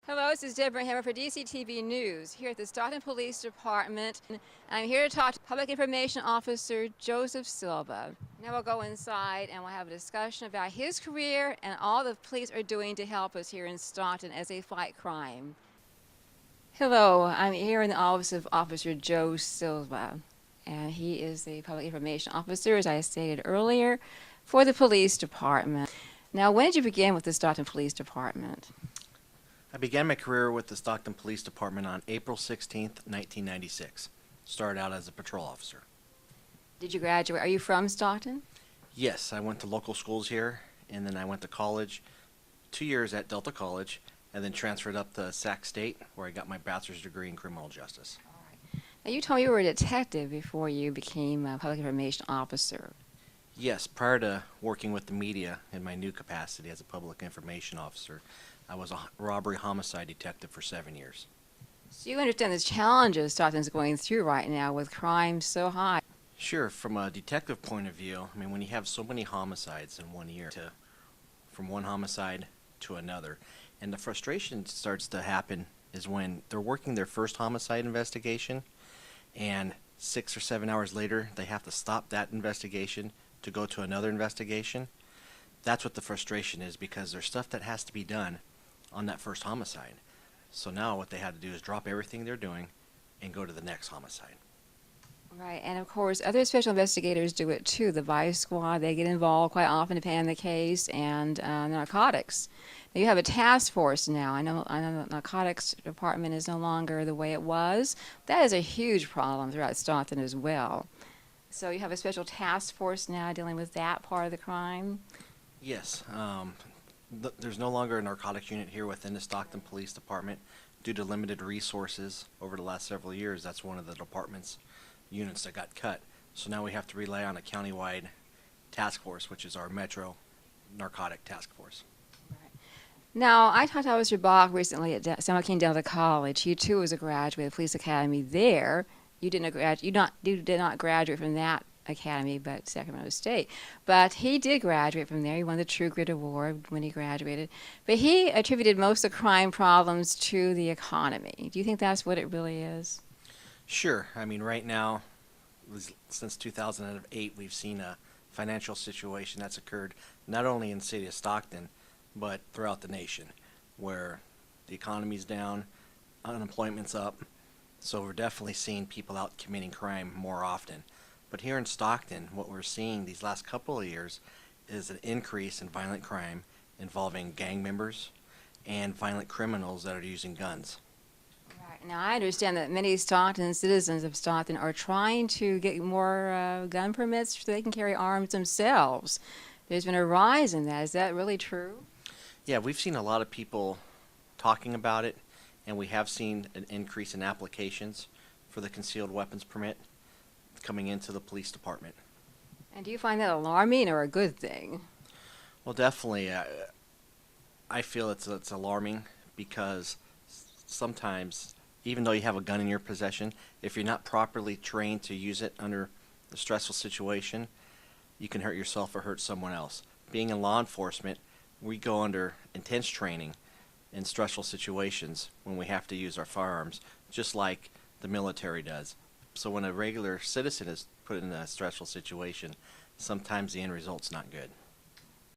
Hello, this is Debra for DCTV News here at the Stockton Police Department. I'm here to talk to Public Information Officer Joseph Silva. Now we'll go inside and we'll have a discussion about his career and all the police are doing to help us here in Stockton as they fight crime. Hello, I'm here in the office of Officer Joe Silva, and he is the Public Information Officer, as I stated earlier, for the Police Department. Now, when did you begin with the Stockton Police Department? I began my career with the Stockton Police Department on April 16th, 1996. Started out as a patrol officer. Did you graduate? Are you from Stockton? Yes, I went to local schools here, and then I went to college, 2 years at Delta College, and then transferred up to Sac State, where I got my bachelor's degree in criminal justice. All right. Now, you told me you were a detective before you became a public information officer. Yes, prior to working with the media in my new capacity as a public information officer, I was a robbery homicide detective for 7 years. So you understand the challenges Stockton's going through right now with crime so high. Sure, from a detective point of view, I mean, when you have so many homicides in 1 year, from one homicide to another, and the frustration starts to happen is when they're working their first homicide investigation, and 6 or 7 hours later, they have to stop that investigation to go to another investigation. That's what the frustration is, because there's stuff that has to be done on that first homicide. So now what they had to do is drop everything they're doing and go to the next homicide. Right, and of course, other special investigators do it too. The Vice Squad, they get involved quite often depending on the case, and narcotics. Now, you have a task force now. I know the narcotics department is no longer the way it was. That is a huge problem throughout Stockton as well. So you have a special task force now dealing with that part of the crime? Yes, there's no longer a narcotics unit here within the Stockton Police Department due to limited resources over the last several years. That's one of the department's units that got cut. So now we have to rely on a countywide task force, which is our Metro Narcotic Task Force. Right. Now, I talked to Officer Bach recently at San Joaquin Delta College. He too was a graduate of the police academy there. You did not graduate from that academy, but Sacramento State. But he did graduate from there. He won the True Grit Award when he graduated. But he attributed most of the crime problems to the economy. Do you think that's what it really is? Sure. I mean, right now, since 2008, we've seen a financial situation that's occurred not only in the city of Stockton, but throughout the nation, where the economy's down, unemployment's up, so we're definitely seeing people out committing crime more often. But here in Stockton, what we're seeing these last couple of years is an increase in violent crime involving gang members and violent criminals that are using guns. Right. Now, I understand that many Stockton citizens of Stockton are trying to get more gun permits so they can carry arms themselves. There's been a rise in that. Is that really true? Yeah, we've seen a lot of people talking about it, and we have seen an increase in applications for the concealed weapons permit coming into the police department. And do you find that alarming or a good thing? Well, definitely, I feel it's alarming, because sometimes, even though you have a gun in your possession, if you're not properly trained to use it under a stressful situation, you can hurt yourself or hurt someone else. Being in law enforcement, we go under intense training in stressful situations when we have to use our firearms, just like the military does. So when a regular citizen is put in a stressful situation, sometimes the end result's not good.